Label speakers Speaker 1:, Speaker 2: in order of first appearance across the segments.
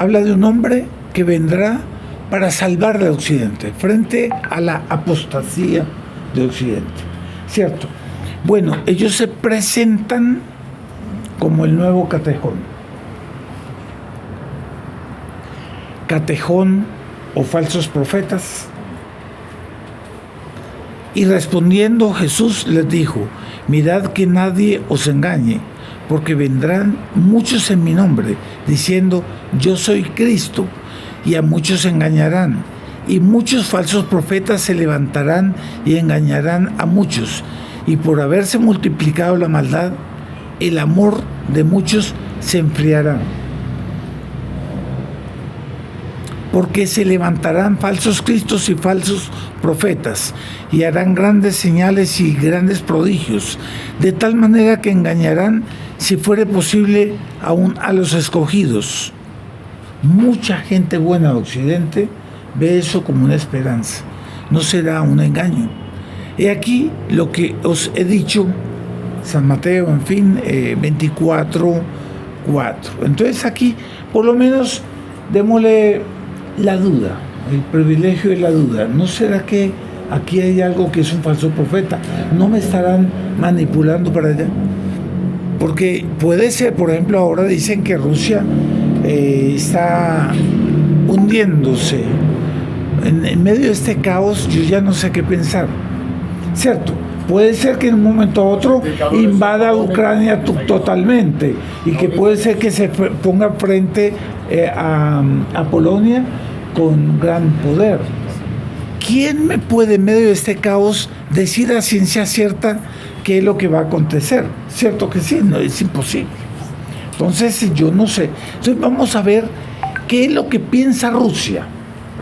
Speaker 1: habla de un hombre que vendrá para salvar a Occidente frente a la apostasía de Occidente, ¿cierto? Bueno, ellos se presentan como el nuevo Catejón o falsos profetas. Y respondiendo Jesús les dijo: mirad que nadie os engañe, porque vendrán muchos en mi nombre, diciendo: yo soy Cristo, y a muchos engañarán. Y muchos falsos profetas se levantarán y engañarán a muchos. Y por haberse multiplicado la maldad, el amor de muchos se enfriará. Porque se levantarán falsos cristos y falsos profetas, y harán grandes señales y grandes prodigios, de tal manera que engañarán, si fuere posible, aún a los escogidos. Mucha gente buena de Occidente ve eso como una esperanza. No será un engaño. He aquí lo que os he dicho, San Mateo, 24:4. Entonces aquí, por lo menos, démosle la duda, el privilegio de la duda. ¿No será que aquí hay algo que es un falso profeta? ¿No me estarán manipulando para allá? Porque puede ser, por ejemplo, ahora dicen que Rusia está hundiéndose. En medio de este caos, yo ya no sé qué pensar, ¿cierto? Puede ser que en un momento a otro invada Ucrania totalmente, y que puede ser que se ponga frente a Polonia con gran poder. ¿Quién me puede en medio de este caos decir a ciencia cierta qué es lo que va a acontecer? Cierto que sí, no es imposible. Entonces yo no sé. Entonces vamos a ver qué es lo que piensa Rusia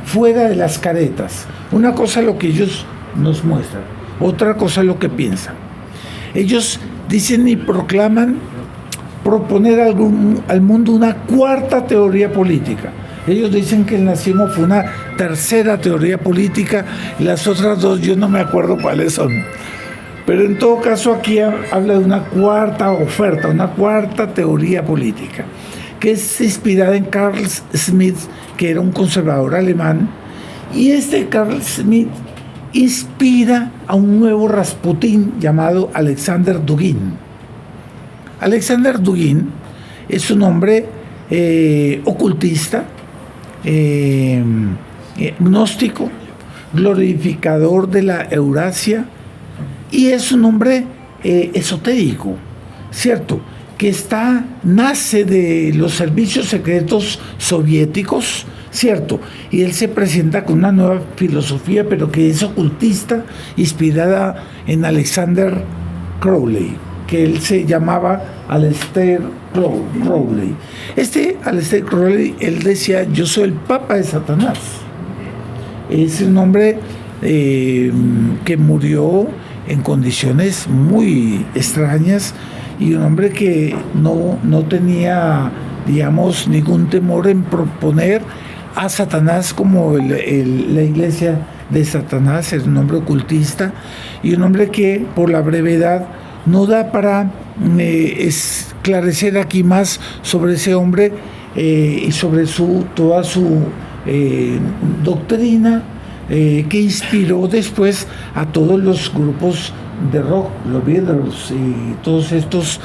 Speaker 1: fuera de las caretas. Una cosa es lo que ellos nos muestran, otra cosa es lo que piensan. Ellos dicen y proclaman proponer al mundo una cuarta teoría política. Ellos dicen que el nazismo fue una tercera teoría política, y las otras dos yo no me acuerdo cuáles son. Pero en todo caso aquí habla de una cuarta oferta, una cuarta teoría política, que es inspirada en Carl Schmitt, que era un conservador alemán, y este Carl Schmitt inspira a un nuevo Rasputín llamado Alexander Dugin. Alexander Dugin es un hombre ocultista, gnóstico, glorificador de la Eurasia, y es un hombre esotérico, ¿cierto? Que nace de los servicios secretos soviéticos, ¿cierto? Y él se presenta con una nueva filosofía, pero que es ocultista, inspirada en Alexander Crowley, que él se llamaba Aleister Crowley. Aleister Crowley, él decía: yo soy el papa de Satanás. Es un hombre que murió en condiciones muy extrañas, y un hombre que no tenía, digamos, ningún temor en proponer a Satanás como la iglesia de Satanás. Es un hombre ocultista, y un hombre que, por la brevedad, no da para esclarecer aquí más sobre ese hombre y sobre toda su doctrina, que inspiró después a todos los grupos de rock, los Beatles y todos estos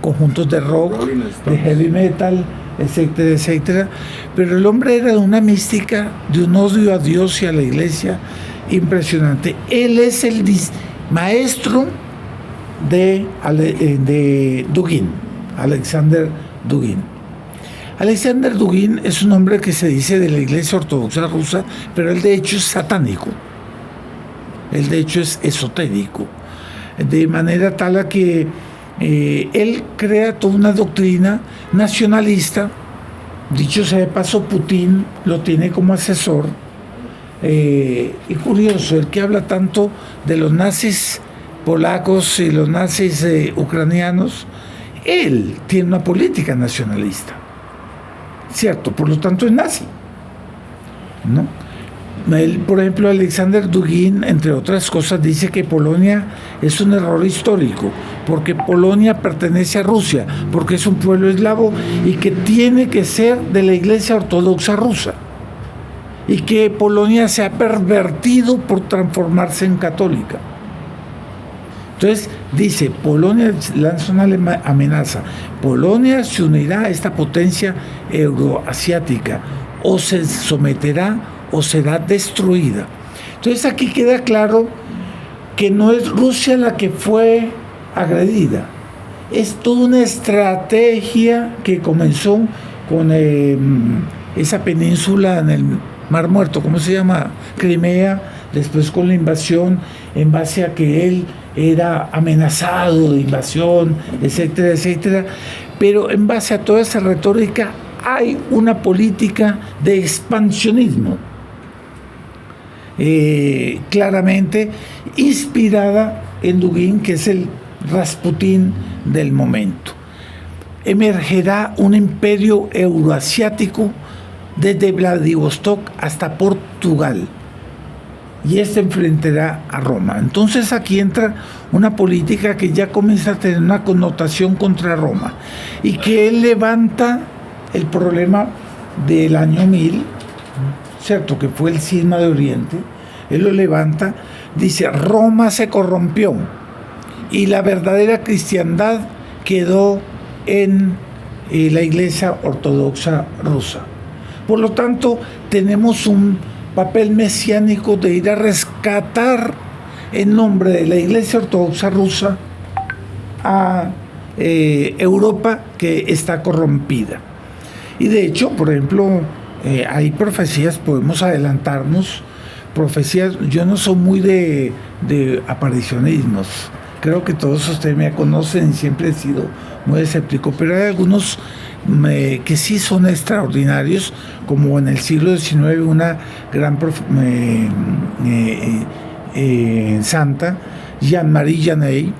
Speaker 1: conjuntos de rock, de heavy metal, etcétera, etcétera. Pero el hombre era de una mística, de un odio a Dios y a la iglesia impresionante. Él es el maestro de Dugin, Alexander Dugin. Alexander Dugin es un hombre que se dice de la Iglesia Ortodoxa rusa, pero él de hecho es satánico, él de hecho es esotérico, de manera tal a que él crea toda una doctrina nacionalista. Dicho sea de paso, Putin lo tiene como asesor, y curioso, el que habla tanto de los nazis polacos y los nazis ucranianos, él tiene una política nacionalista, ¿cierto? Por lo tanto es nazi, ¿no? Por ejemplo, Alexander Dugin, entre otras cosas, dice que Polonia es un error histórico, porque Polonia pertenece a Rusia, porque es un pueblo eslavo y que tiene que ser de la Iglesia Ortodoxa rusa, y que Polonia se ha pervertido por transformarse en católica. Entonces dice, Polonia lanza una amenaza, Polonia se unirá a esta potencia euroasiática, o se someterá o será destruida. Entonces aquí queda claro que no es Rusia la que fue agredida, es toda una estrategia que comenzó con esa península en el Mar Muerto, ¿cómo se llama? Crimea, después con la invasión, en base a que él era amenazado de invasión, etcétera, etcétera. Pero en base a toda esa retórica hay una política de expansionismo, claramente inspirada en Dugin, que es el Rasputín del momento. Emergerá un imperio euroasiático desde Vladivostok hasta Portugal, y este enfrentará a Roma. Entonces aquí entra una política que ya comienza a tener una connotación contra Roma, y que él levanta el problema del año 1000, ¿cierto? Que fue el cisma de Oriente. Él lo levanta, dice, Roma se corrompió y la verdadera cristiandad quedó en la Iglesia Ortodoxa rusa. Por lo tanto, tenemos un papel mesiánico de ir a rescatar en nombre de la Iglesia Ortodoxa rusa a Europa, que está corrompida. Y de hecho, por ejemplo, hay profecías, podemos adelantarnos, profecías. Yo no soy muy de aparicionismos, creo que todos ustedes me conocen y siempre he sido muy escéptico, pero hay algunos que sí son extraordinarios, como en el siglo XIX una gran santa, Jeanne-Marie Janet,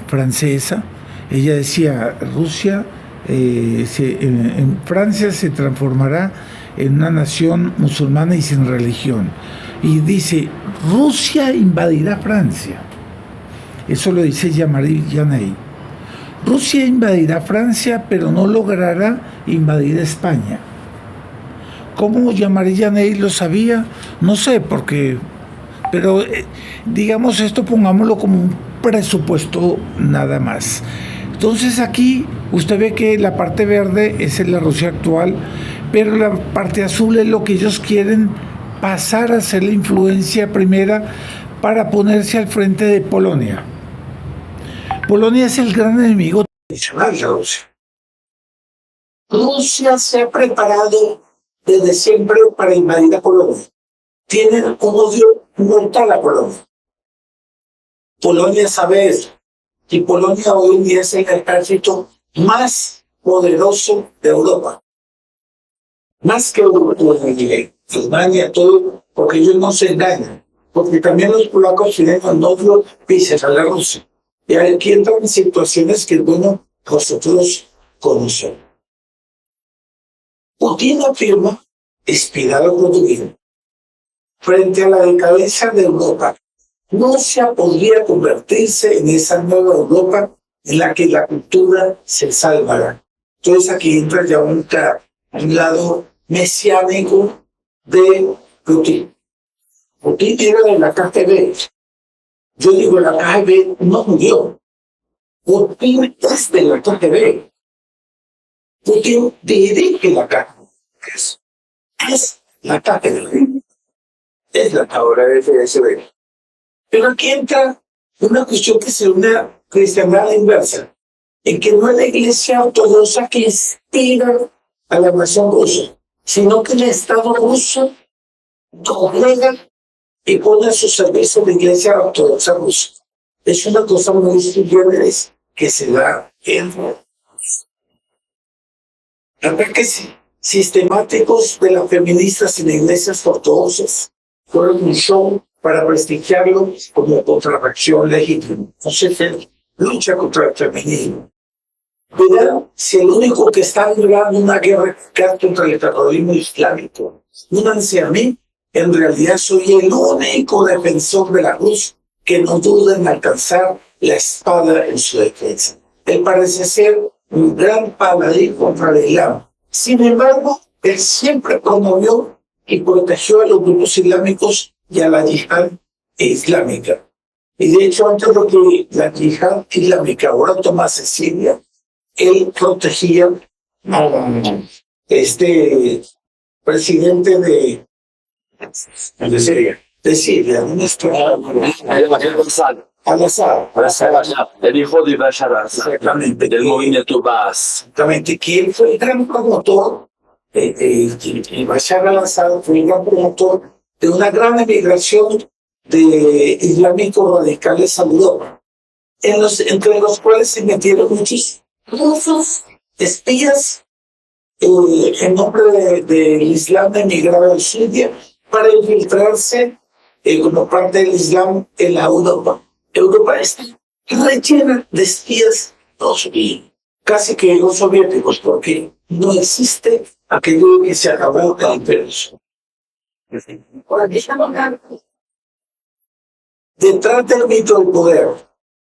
Speaker 1: francesa. Ella decía, Rusia, en Francia se transformará en una nación musulmana y sin religión. Y dice, Rusia invadirá Francia. Eso lo dice Jean-Marie Janet. Rusia invadirá Francia, pero no logrará invadir España. ¿Cómo Jean-Marie Janet lo sabía? No sé, pero digamos esto, pongámoslo como un presupuesto nada más. Entonces aquí usted ve que la parte verde es la Rusia actual, pero la parte azul es lo que ellos quieren pasar a ser la influencia primera para ponerse al frente de Polonia. Polonia es el gran enemigo tradicional de Rusia. Rusia se ha preparado desde siempre para invadir a Polonia. Tienen un odio mortal a Polonia. Polonia sabe eso. Y Polonia hoy en día es el ejército más poderoso de Europa. Más que Alemania, todo, porque ellos no se engañan. Porque también los polacos tienen no dio pises a la Rusia. Y aquí entran situaciones que, bueno, nosotros conocemos. Putin afirma, inspirado por Dugin, frente a la decadencia de Europa, Rusia podría convertirse en esa nueva Europa en la que la cultura se salvará. Entonces aquí entra ya un lado mesiánico de Putin. Putin era de la KGB. Yo digo, la KGB no murió. Putin es de la KGB. Putin dirige la KGB. Es la KGB. Es la ahora FSB. Pero aquí entra una cuestión que se una cristiandad inversa, en que no es la Iglesia Ortodoxa que inspira a la nación rusa, sino que el Estado ruso doblega y pone a su servicio la Iglesia Ortodoxa rusa. Es una cosa muy similar que se da en ataques sistemáticos de las feministas en iglesias ortodoxas. Fueron un show para prestigiarlo como contrarreacción legítima. Entonces, lucha contra el feminismo. Pero si el único que está librando una guerra contra el terrorismo islámico, únanse a mí En realidad soy el único defensor de la cruz que no duda en alcanzar la espada en su defensa. Él parece ser un gran paladín contra el Islam. Sin embargo, él siempre promovió y protegió a los grupos islámicos y a la yihad islámica. Y de hecho, antes de que la yihad islámica ahora tomase Siria, él protegía a este presidente de Siria, nuestro Al-Assad,
Speaker 2: el hijo de Bashar al-Assad,
Speaker 1: exactamente,
Speaker 2: del movimiento Baas.
Speaker 1: exactamente, que él fue el gran promotor, Bashar al-Assad fue el gran promotor de una gran emigración de islámicos radicales a Europa, entre los cuales se metieron muchos rusos, espías, en nombre del Islam emigrado a Siria para infiltrarse como parte del Islam en la Europa. Europa está rellena de espías, casi que los soviéticos, porque no existe aquello que se acabó el imperio. Detrás del mito del poder,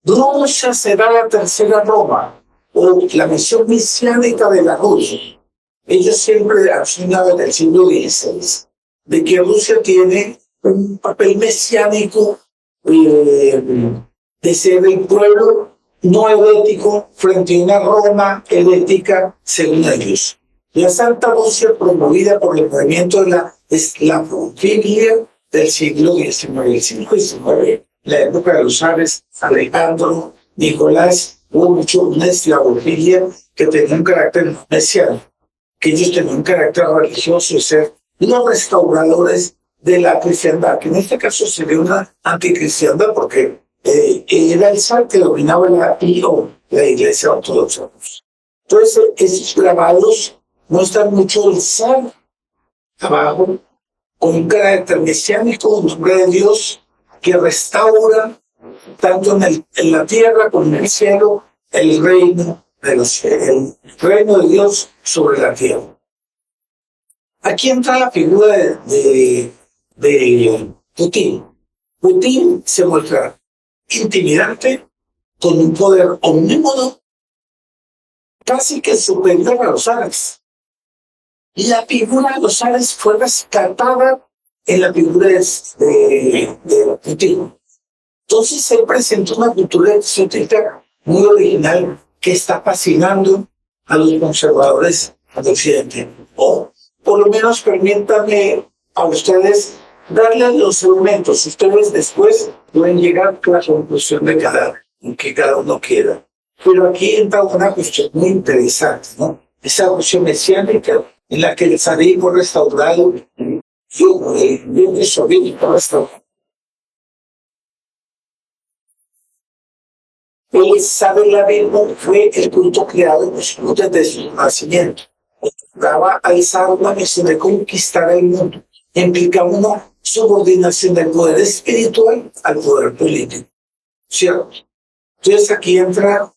Speaker 1: Rusia será la tercera Roma, o la misión mesiánica de la Rusia. Ellos siempre afirmaban en el siglo XVI de que Rusia tiene un papel mesiánico de ser el pueblo no herético frente a una Roma herética según ellos. La Santa Rusia, promovida por el movimiento de la eslamofilia del siglo XIX y XIX, la época de los zares Alejandro, Nicolás, hubo mucho una eslamofilia que tenía un carácter mesiánico, que ellos tenían un carácter religioso de ser los restauradores de la cristiandad, que en este caso sería una anticristiandad porque era el zar que dominaba la iglesia ortodoxa. Entonces, esos grabados muestran mucho el zar abajo, con un carácter mesiánico, un nombre de Dios que restaura tanto en la tierra como en el cielo el reino de Dios sobre la tierra. Aquí entra la figura de Putin. Putin se muestra intimidante, con un poder omnímodo, casi que superior a los zares. Y la figura de los zares fue rescatada en la figura de Putin. Entonces se presenta una cultura exótica muy original que está fascinando a los conservadores de Occidente. O por lo menos permítanme a ustedes darles los elementos. Ustedes después pueden llegar a la conclusión de que cada uno quiera. Pero aquí entra una cuestión muy interesante, ¿no? Esa cuestión mesiánica en la que el zarismo restaurado y el soviético restaurado. El saber la Virgo fue el culto creado desde su nacimiento. Daba al zar una misión de conquistar el mundo. Implicaba una subordinación del poder espiritual al poder político. ¿Cierto? Entonces aquí entra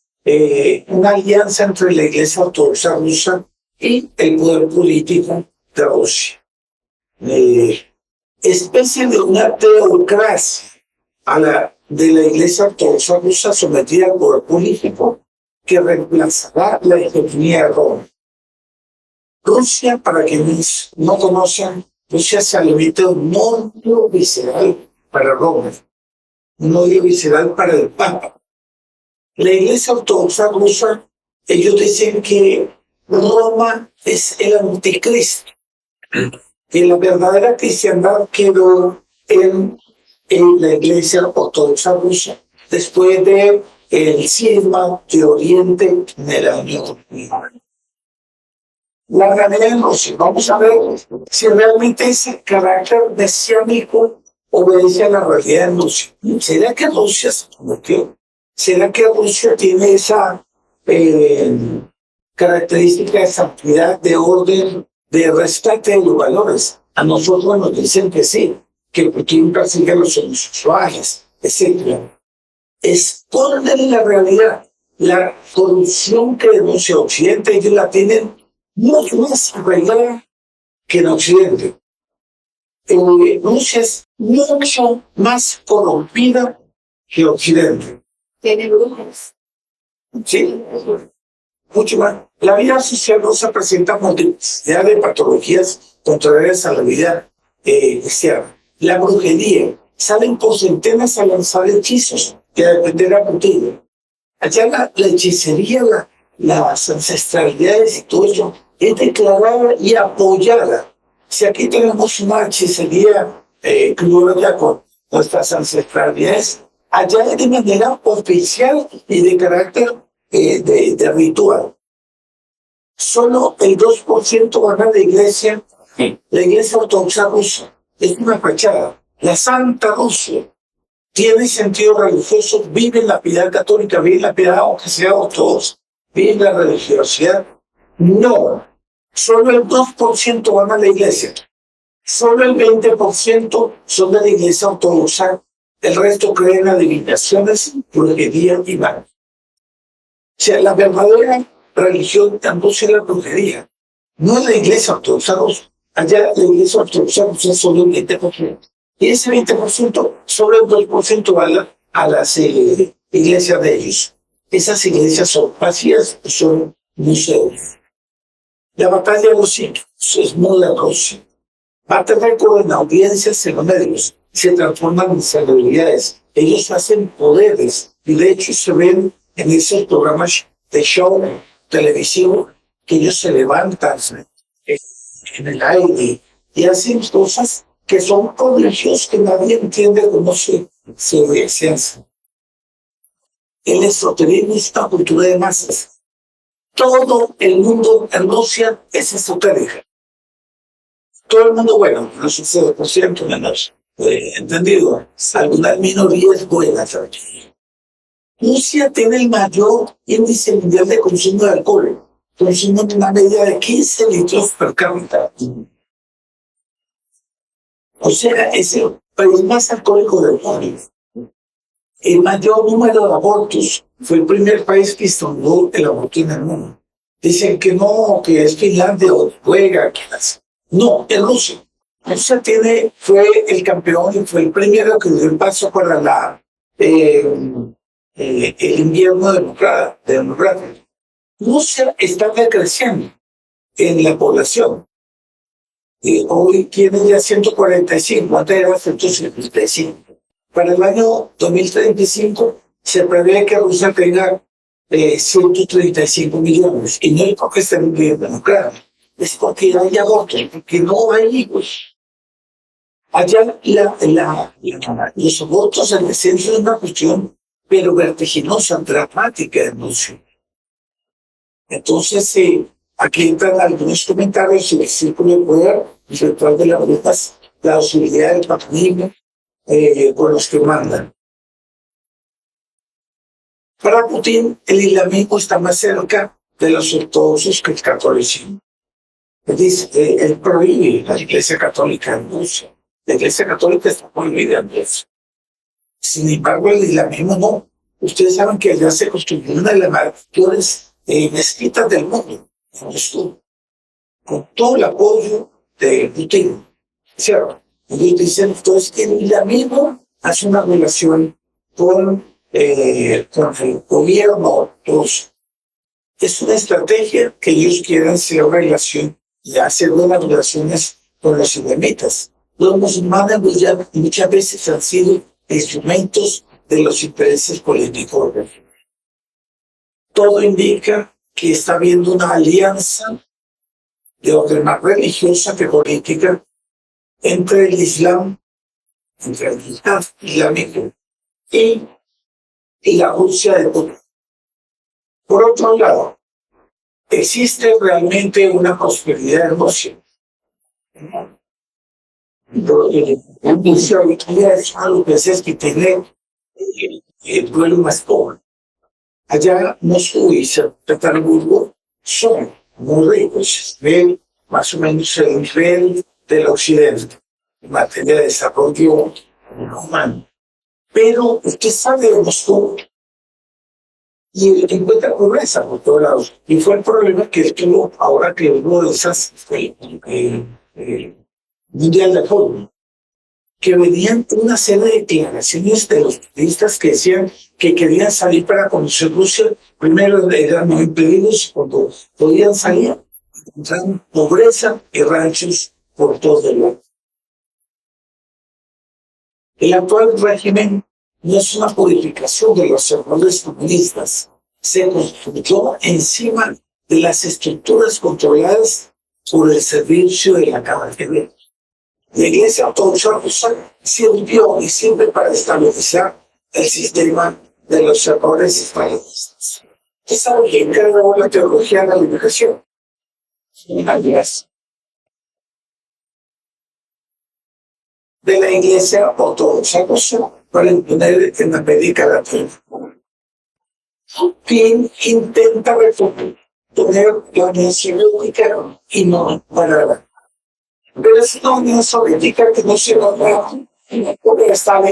Speaker 1: una alianza entre la Iglesia Ortodoxa rusa y el poder político de Rusia. Especie de una teocracia de la Iglesia Ortodoxa rusa sometida al poder político que reemplazará la hegemonía de Roma. Rusia, para quienes no conocen, Rusia se alimenta de un odio visceral para Roma, un odio visceral para el Papa. La Iglesia Ortodoxa rusa, ellos dicen que Roma es el anticristo, que la verdadera cristiandad quedó en la Iglesia Ortodoxa rusa después de el cisma de Oriente de la Unión Europea. La realidad en Rusia, vamos a ver si realmente ese carácter mesiánico obedece a la realidad en Rusia. ¿Será que Rusia se convirtió? ¿Será que Rusia tiene esa característica de santidad, de orden, de respeto de los valores? A nosotros nos dicen que sí, que Putin persigue a los homosexuales, etc. Esconden la realidad. La corrupción que denuncia Occidente, ellos la tienen mucho más arraigada que en Occidente. Rusia es mucho más corrompida que Occidente.
Speaker 3: Tiene brujos.
Speaker 1: Sí, mucho más. La vida social rusa presenta multiplicidad de patologías contrarias a la vida cristiana. La brujería. Salen por centenas a lanzar hechizos que depender a Putin. Allá la hechicería, las ancestralidades y todo eso es declarada y apoyada. Si aquí tenemos una hechicería criolla con nuestras ancestralidades, allá es de manera oficial y de carácter de ritual. Solo el 2% van a la iglesia ortodoxa rusa. Es una fachada. La Santa Rusia tiene sentido religioso, vive en la piedad católica, vive en la piedad aunque sea ortodoxa, vive en la religiosidad. No, solo el 2% van a la iglesia. Solo el 20% son de la iglesia ortodoxa. El resto creen en adivinaciones, brujería y magia. O sea, la verdadera religión en Rusia es la brujería. No es la iglesia ortodoxa rusa. Allá la iglesia ortodoxa rusa es solo el 20%. Y ese 20%, solo el 2% va a las iglesias de ellos. Esas iglesias son vacías, son museos. La batalla de los siglos es muy Rusia. Va a tener en audiencias en los medios, se transforman en celebridades. Ellos hacen poderes y de hecho se ven en esos programas de show televisivo que ellos se levantan en el aire y hacen cosas que son prodigios que nadie entiende cómo se hacen. El esoterismo es una cultura de masas. Todo el mundo en Rusia es esotérico. Todo el mundo, bueno, no sé si 60% menos, entendido, algunas minorías buenas. Rusia tiene el mayor índice mundial de consumo de alcohol, consume una media de 15 litros per cápita. O sea, es el país más alcohólico del mundo. El mayor número de abortos fue el primer país que instauró el aborto en el mundo. Dicen que no, que es Finlandia o Noruega, que las... No, es Rusia. Rusia fue el campeón y fue el primero que dio el paso para el invierno democrático. Rusia está decreciendo en la población. Hoy tiene ya 145, antes era 155. Para el año 2035 se prevé que Rusia tenga 135 millones. Y no es porque esté viviendo democrático. Es porque hay abortos, porque no hay hijos. Allá los abortos, el descenso es una cuestión, pero vertiginosa, dramática en Rusia. Entonces, aquí entran algunos comentarios sobre el círculo de poder, el ritual de las brujas, la posibilidad del patronismo con los que mandan. Para Putin, el islamismo está más cerca de los ortodoxos que el catolicismo. Dice, él prohíbe la Iglesia Católica en Rusia. La Iglesia Católica está prohibida en Rusia. Sin embargo, el islamismo no. Ustedes saben que allá se construyó una de las mayores mezquitas del mundo, en Moscú, con todo el apoyo de Putin. ¿Cierto? Ellos dicen entonces que el islamismo hace una relación con el gobierno ruso. Es una estrategia que ellos quieren hacer una relación y hacer buenas relaciones con los islamitas. Los musulmanes muchas veces han sido instrumentos de los intereses políticos. Todo indica que está habiendo una alianza de orden más religiosa que política entre el Islam, entre el Islam islámico y la Rusia de Putin. Por otro lado, ¿existe realmente una prosperidad en Rusia? Rusia hoy día es uno de los países que tiene el pueblo más pobre. Allá Moscú y San Petersburgo son muy ricos, ven más o menos el nivel del occidente en materia de desarrollo humano. Pero usted sale de Moscú y encuentra pobreza por todos lados. Y fue el problema que él tuvo ahora que hubo de esas mundial de fútbol. que venían una serie de declaraciones de los periodistas que decían que querían salir para conocer Rusia. Primero eran no impedidos y cuando podían salir encontraron pobreza y ranchos por todo el mundo. El actual régimen no es una purificación de los errores comunistas. Se construyó encima de las estructuras controladas por el servicio de la KGB. La Iglesia Ortodoxa Rusa sirvió y sirve para estabilizar el sistema de los errores estalinistas. ¿Qué sabe quién creó la teología de la liberación? De la Iglesia Ortodoxa Rusa para imponer en América Latina. Quien intenta poner la Unión Soviética y no para. Pero es una Unión Soviética que no se logra porque estaba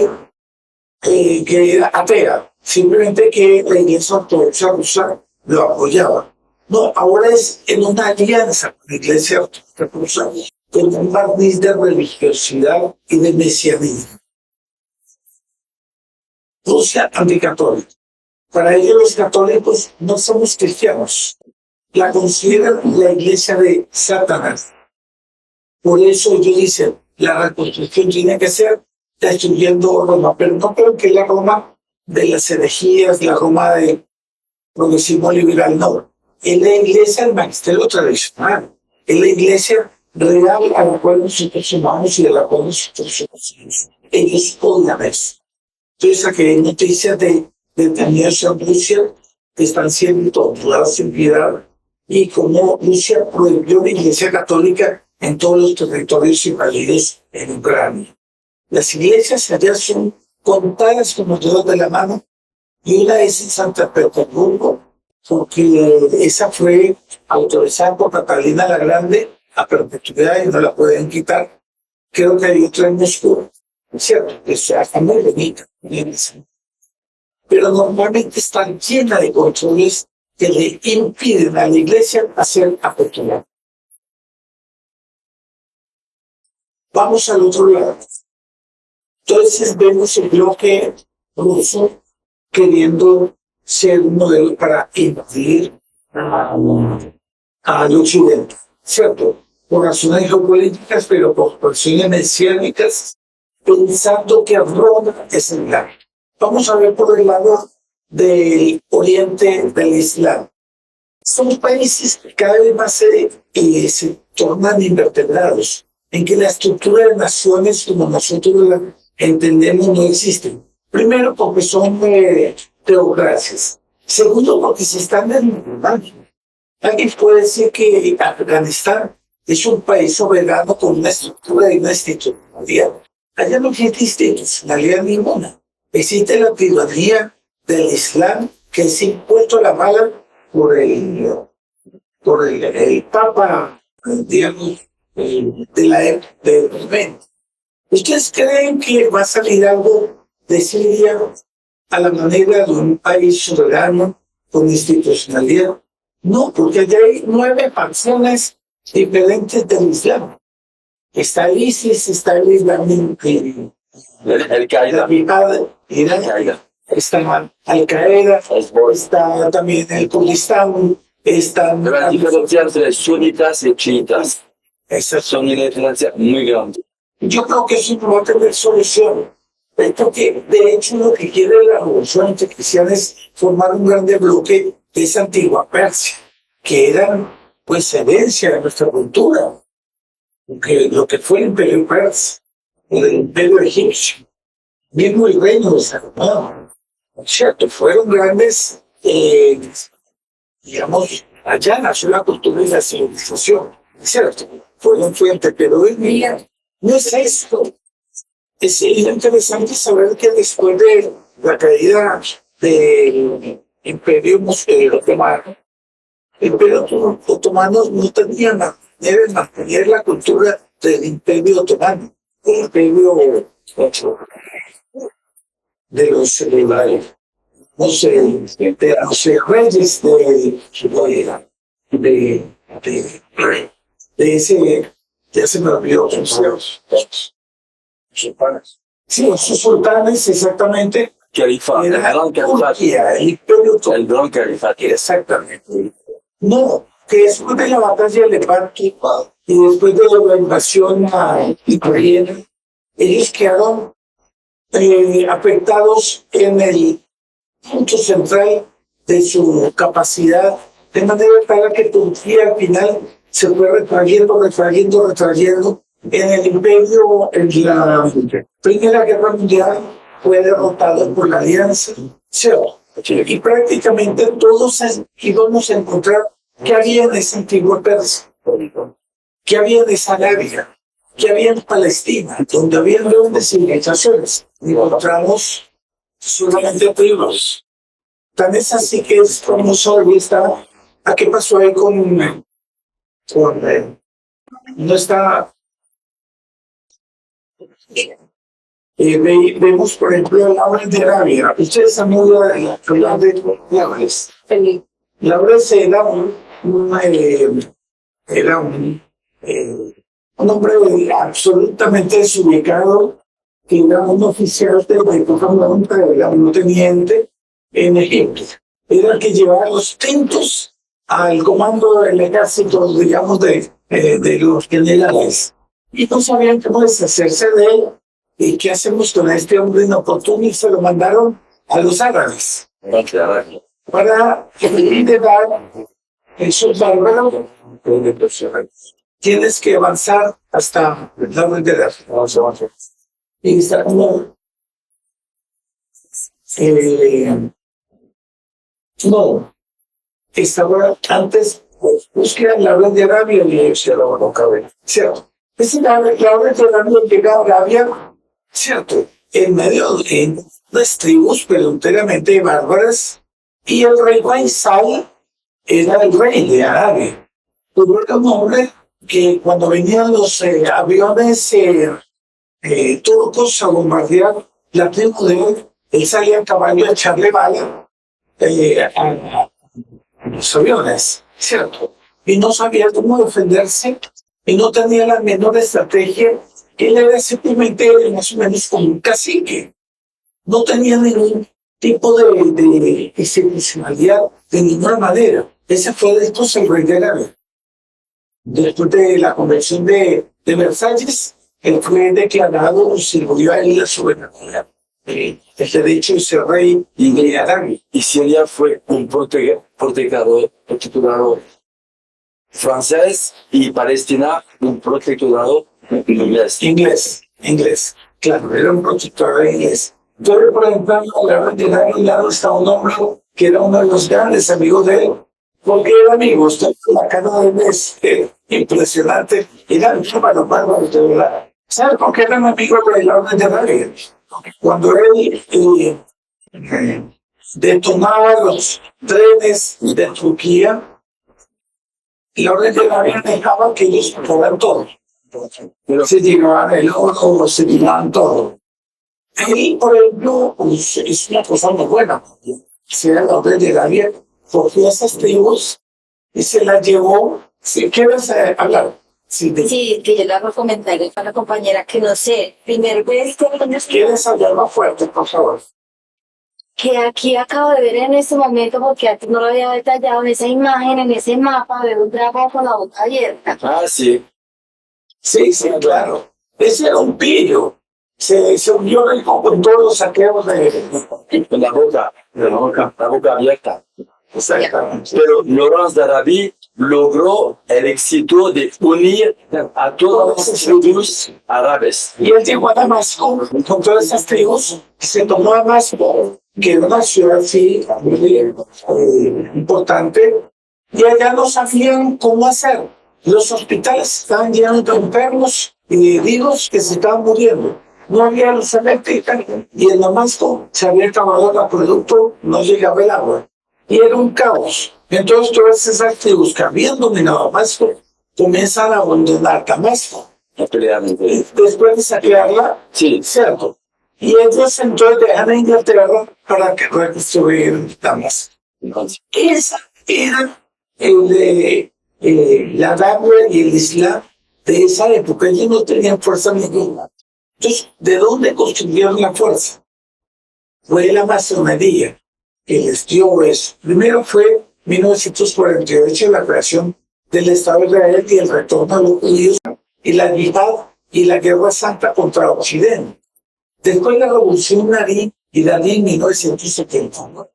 Speaker 1: que era atea, simplemente que la Iglesia Ortodoxa Rusa lo apoyaba. No, ahora es en una alianza con la Iglesia Ortodoxa Rusa, con un barniz de religiosidad y de mesianismo. Rusia anticatólica. Para ellos los católicos no somos cristianos. La consideran la iglesia de Satanás. Por eso ellos dicen, la reconstrucción tiene que ser destruyendo Roma. Pero no creo que la Roma de las herejías, la Roma del progresismo liberal, no. Es la iglesia del magisterio tradicional. Es la iglesia real a la cual nosotros humanos y a la cual nosotros somos. Ellos odian eso. Entonces, aquí hay noticias de detenidos en Rusia que están siendo torturados sin piedad y como Rusia prohibió la Iglesia Católica en todos los territorios invadidos en Ucrania. Las iglesias allá son contadas con los dedos de la mano y una es en San Petersburgo, porque esa fue autorizada por Catalina la Grande a perpetuidad y no la pueden quitar. Creo que hay otra en Moscú, ¿cierto? Que está muy bonita. Pero normalmente están llenas de controles que le impiden a la iglesia hacer apertura. Vamos al otro lado. Entonces vemos el bloque ruso queriendo ser un modelo para invadir al occidente, ¿cierto? Por razones geopolíticas, pero por razones mesiánicas, pensando que Roma es el plan. Vamos a ver por el lado del oriente del Islam. Son países que cada vez más se tornan invertebrados, en que la estructura de naciones como nosotros la entendemos no existen. Primero porque son teocracias. Segundo porque se están desmoronando. Alguien puede decir que Afganistán es un país soberano con una estructura y una institucionalidad. Allá no existe institucionalidad ninguna. Existe la tiranía del Islam que es impuesto a la mala por el Papa, digamos, del momento. ¿Ustedes creen que va a salir algo de Siria a la manera de un país soberano con institucionalidad? No, porque allá hay 9 facciones diferentes del Islam. Está el ISIS, está el Islam,
Speaker 2: Al-Qaeda.
Speaker 1: Está Al-Qaeda, está también el Kurdistán, están...
Speaker 2: La diferencia entre sunitas y chiitas son una diferencia muy grande.
Speaker 1: Yo creo que eso no va a tener solución. Porque de hecho lo que quiere la revolución anticristiana es formar un grande bloque de esa antigua Persia, que eran pues herencia de nuestra cultura. Porque lo que fue el imperio persa, el imperio egipcio, mismo el reino de Salomón, ¿cierto? Fueron grandes, digamos, allá nació la cultura y la civilización, ¿cierto? Fueron fuentes, pero hoy día no es esto. Es interesante saber que después de la caída del imperio otomano, el imperio otomano no tenía manera de mantener la cultura del imperio otomano, el imperio de los reyes de ese, ya se me olvidó, Sí, sus sultanes, exactamente.
Speaker 2: Califat, el
Speaker 1: Era
Speaker 2: gran califat.
Speaker 1: Turquía, el imperio turco.
Speaker 2: El gran califat.
Speaker 1: Exactamente. No, que después de la batalla de Lepanto y después de la invasión a Ucrania, ellos quedaron afectados en el punto central de su capacidad, de manera tal que Turquía al final se fue retrayendo. En el imperio, en la Primera Guerra Mundial, fue derrotado por la Alianza, ¿cierto? Y prácticamente todos íbamos a encontrar que había en esa antigua Persia, que había en esa Arabia, que había en Palestina, donde había grandes civilizaciones. Encontramos solamente tribus. Tan es así que es famoso ahorita a qué pasó ahí con no está. Vemos, por ejemplo, Lauren de Arabia. Ustedes han oído hablar de Laures. Laures era un hombre absolutamente desubicado, que era un oficial de era un teniente en Egipto. Era el que llevaba los tintos al comando del ejército, digamos, de los generales. Y no sabían cómo deshacerse de él. ¿Y qué hacemos con este hombre inoportuno? Y se lo mandaron a los árabes para liderar esos bárbaros. Tienes que avanzar hasta la bandera. Y está como no, estaba antes, busca la red de Arabia y se lo no cabe, ¿cierto? Es la red de Arabia llega a Arabia, ¿cierto? En medio de unas tribus pero enteramente bárbaras, y el rey Faisal era el rey de Arabia. Pero era un hombre que cuando venían los aviones turcos a bombardear la tribu de él salía a caballo a echarle bala a los aviones, ¿cierto? Y no sabía cómo defenderse y no tenía la menor estrategia. Él era simplemente más o menos como un cacique. No tenía ningún tipo de institucionalidad de ninguna manera. Ese fue después el rey de Arabia. Después de la convención de Versalles, él fue declarado, se le dio a él la soberanía. El derecho de ser rey de Arabia.
Speaker 2: Y Siria fue un protectorado francés y Palestina un protectorado inglés.
Speaker 1: Inglés. Claro, era un protectorado inglés. Entonces, por ejemplo, de al lado está un hombre que era uno de los grandes amigos de él. Porque era amigo, la cara de él es impresionante. Era un bárbaro, de verdad. ¿Sabes por qué eran amigos de la orden de Arabia? Cuando él detonaba los trenes de Turquía, la orden de Arabia dejaba que ellos probaran todo. Pero se llevaban el oro, se llevaban todo. Y, por ejemplo, pues, es una cosa muy buena. Si era la orden de Arabia, cogió esas tribus y se las llevó. ¿Sí? ¿Quieres hablar?
Speaker 3: Sí, que yo le hago comentarios a la compañera que no sé, primero vez
Speaker 1: ¿Quieres hablar más fuerte, por favor?
Speaker 3: que aquí acabo de ver en este momento, porque antes no lo había detallado, en esa imagen, en ese mapa, veo un dragón con la boca abierta.
Speaker 2: Ah, sí.
Speaker 1: Sí, claro. Ese era un pillo. Se unió con todos los saqueos
Speaker 2: Con la boca abierta.
Speaker 1: Exactamente.
Speaker 2: Pero Lawrence de Arabia logró el éxito de unir a todas las tribus árabes.
Speaker 1: Y él llegó a Damasco con todas esas tribus, se tomó a Damasco, que era una ciudad así muy importante, y allá no sabían cómo hacer. Los hospitales estaban llenos de enfermos y de heridos que se estaban muriendo. No había luz eléctrica y en Damasco se había acabado el acueducto, no llegaba el agua. Y era un caos. Entonces todas esas tribus que habían dominado Damasco comienzan a abandonar Damasco. Después de saquearla,
Speaker 2: Sí.
Speaker 1: ¿cierto? Y ellos entonces dejan a Inglaterra para que reconstruyeran Damasco. Esa era la Arabia y el Islam de esa época. Ellos no tenían fuerza ninguna. Entonces, ¿de dónde construyeron la fuerza? Fue la masonería que les dio eso. Primero fue 1948 la creación del Estado de Israel y el retorno de los judíos y la yihad y la guerra santa contra Occidente. Después la revolución iraní en 1979.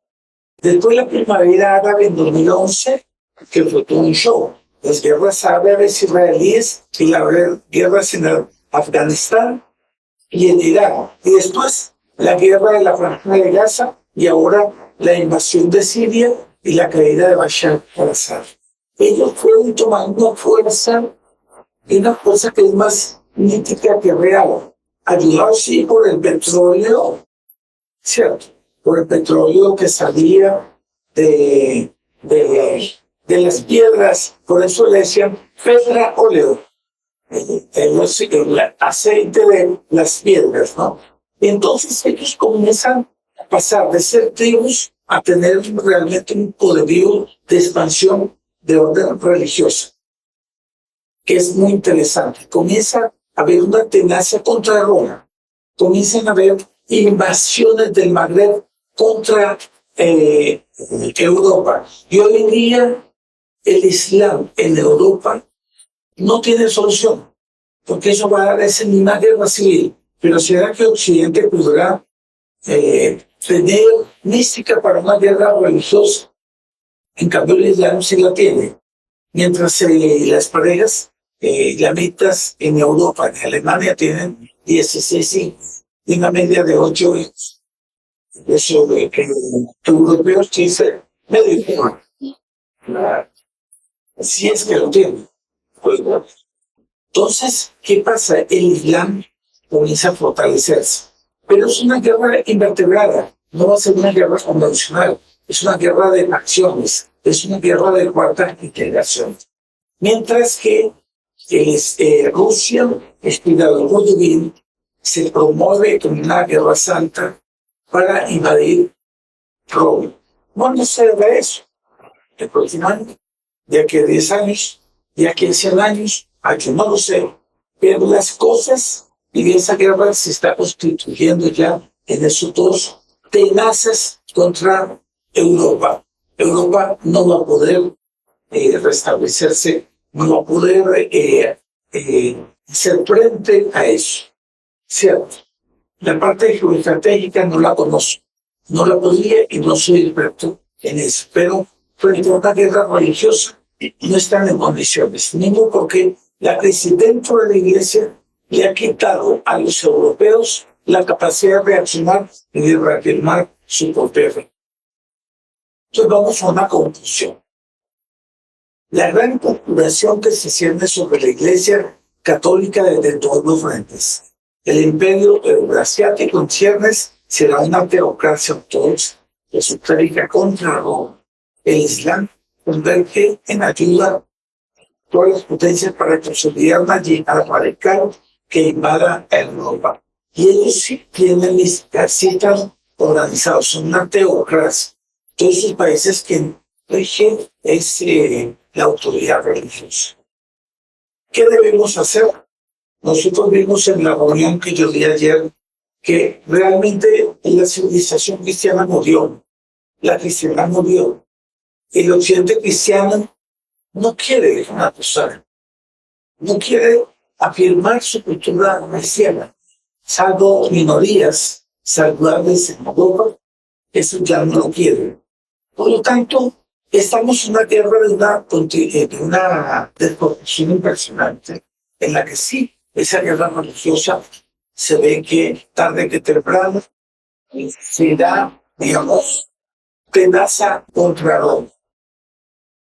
Speaker 1: Después la primavera árabe en 2011, que fue todo un show. Las guerras árabes israelíes y las guerras en Afganistán y en Irak. Y después la guerra de la Franja de Gaza y ahora la invasión de Siria y la caída de Bashar al-Assad. Ellos fueron tomando una fuerza que es más mítica que real. Ayudados sí por el petróleo, ¿cierto? Por el petróleo que salía de las piedras, por eso le decían pedra óleo, el aceite de las piedras, ¿no? Y entonces ellos comienzan a pasar de ser tribus a tener realmente un poderío de expansión de orden religiosa, que es muy interesante. Comienza a haber una tenacia contra Roma, comienzan a haber invasiones del Magreb contra Europa. Y hoy en día el Islam en Europa no tiene solución, porque eso va a dar una guerra civil. Pero ¿será que Occidente podrá tener mística para una guerra religiosa? En cambio el Islam sí la tiene. Mientras las parejas islamitas en Europa, en Alemania, tienen 16 hijos y una media de 8 hijos. Eso de que europeos dicen medio hijo. Si es que lo tienen. Pues, entonces, ¿qué pasa? El Islam comienza a fortalecerse. Pero es una guerra invertebrada. No va a ser una guerra convencional. Es una guerra de facciones. Es una guerra de cuarta integración. Mientras que Rusia, inspirado por Putin, se promueve como una guerra santa para invadir Roma. ¿Cuándo se ve eso? El próximo año, de aquí a 10 años, de aquí a 100 años, yo no lo sé. Pero las cosas y esa guerra se está constituyendo ya en esos dos tenaces contra Europa. Europa no va a poder restablecerse, no va a poder hacer frente a eso. ¿Cierto? La parte geoestratégica no la conozco, no la podría y no soy experto en eso. Pero frente a una guerra religiosa no están en condiciones. Mismo porque la crisis dentro de la iglesia le ha quitado a los europeos la capacidad de reaccionar y de reafirmar su propia fe. Entonces vamos a una conclusión. La gran conspiración que se cierne sobre la iglesia católica desde todos los frentes. El imperio euroasiático en ciernes será una teocracia ortodoxa esotérica contra Roma. El Islam converge en ayuda a todas las potencias para consolidar una yihad radical que invada Europa. Y ellos sí tienen citas organizados, son una teocracia. Todos esos países que rigen es la autoridad religiosa. ¿Qué debemos hacer? Nosotros vimos en la reunión que yo di ayer que realmente la civilización cristiana murió, la cristiana murió. El occidente cristiano no quiere dejar pasar, no quiere afirmar su cultura cristiana, salvo minorías saludables en Europa, eso ya no lo quiere. Por lo tanto, estamos en una guerra de una desproporción impresionante, en la que sí, esa guerra religiosa se ve que tarde que temprano será, digamos, tenaza contra Roma.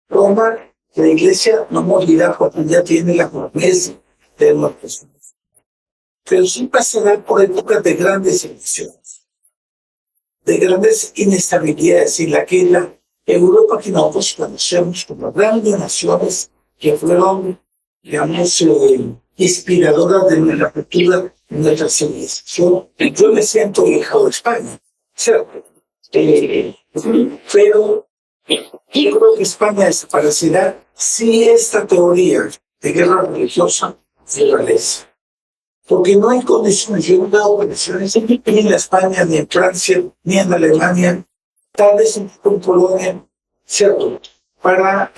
Speaker 1: Roma, la iglesia no morirá porque ya tiene la promesa de las personas. Pero sí pasará por épocas de grandes emociones, de grandes inestabilidades, y la Europa que nosotros conocemos como grandes naciones que fueron, digamos, inspiradoras de la cultura de nuestra civilización. Yo me siento hijo de España, ¿cierto? Pero yo creo que España desaparecerá si esta teoría de guerra religiosa se realiza. porque no hay condiciones, yo no veo condiciones ni en España, ni en Francia, ni en Alemania, tal vez en Polonia, ¿cierto? Para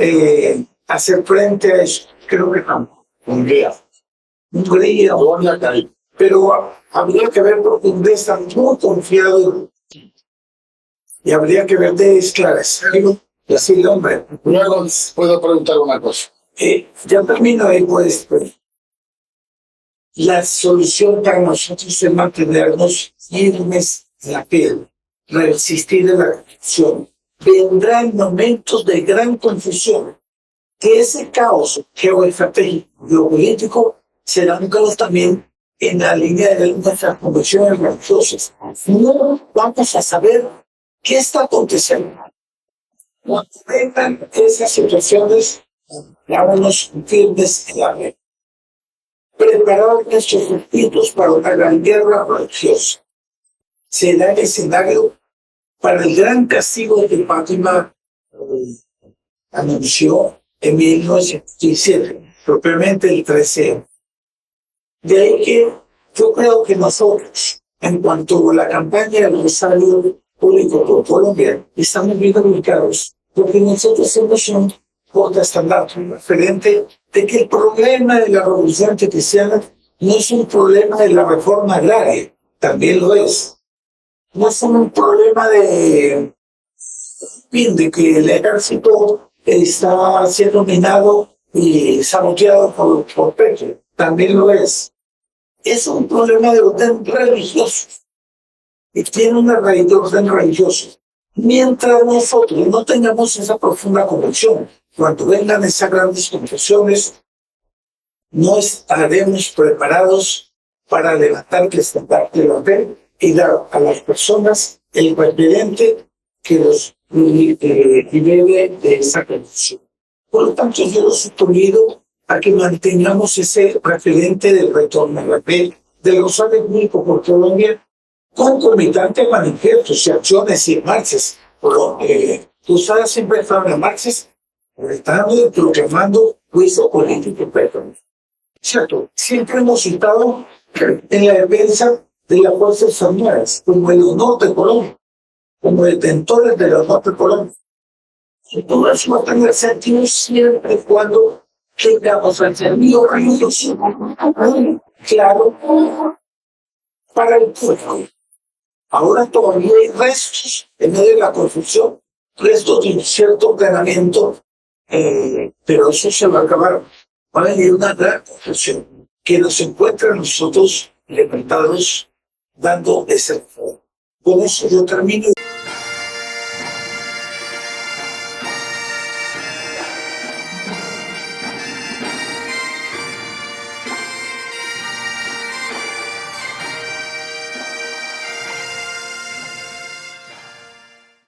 Speaker 1: hacer frente a eso. Creo que no. Hungría, pero habría que ver porque Hungría está muy confiado y habría que ver de esclarecerlo y decirle, hombre,
Speaker 4: Luego puedo preguntar una cosa.
Speaker 1: ya termino ahí, pues, la solución para nosotros es mantenernos firmes en la piel, resistir en la confusión. Vendrán momentos de gran confusión, que ese caos geoestratégico, geopolítico, será un caos también en la línea de nuestras convicciones religiosas. No vamos a saber qué está aconteciendo. Cuando vengan esas situaciones, vámonos firmes en la fe. Preparar nuestros espíritus para una gran guerra religiosa. Será el escenario para el gran castigo que Fátima anunció en 1917, propiamente el 13. De ahí que yo creo que nosotros, en cuanto a la campaña del Rosario Público por Colombia, estamos bien ubicados, porque nosotros somos un portaestandarte, un referente de que el problema de la revolución cristiana no es un problema de la reforma agraria, también lo es. No es un problema de que el ejército está siendo minado y saboteado por Petro, también lo es. Es un problema de orden religioso y tiene una raíz de orden religioso. Mientras nosotros no tengamos esa profunda convicción, cuando vengan esas grandes confesiones, no estaremos preparados para levantar el estandarte de la fe y dar a las personas el referente que los libere de esa confusión. Por lo tanto, yo los invito a que mantengamos ese referente del retorno a la fe, de los Rosario Público por Colombia, concomitante a manifiestos y acciones y marchas. Ustedes siempre estaban en marchas, estando y proclamando juicio político, perdón. ¿Cierto? Siempre hemos citado en la defensa de las Fuerzas Armadas, como el honor de Colombia, como detentores del honor de Colombia. Y todo eso va a tener sentido siempre y cuando tengamos el sentido religioso claro para el pueblo. Ahora todavía hay restos, en medio de la confusión, restos de un cierto ordenamiento, pero eso se va a acabar. Va a venir una gran confusión que nos encuentra a nosotros levantados dando ese. Con eso yo termino.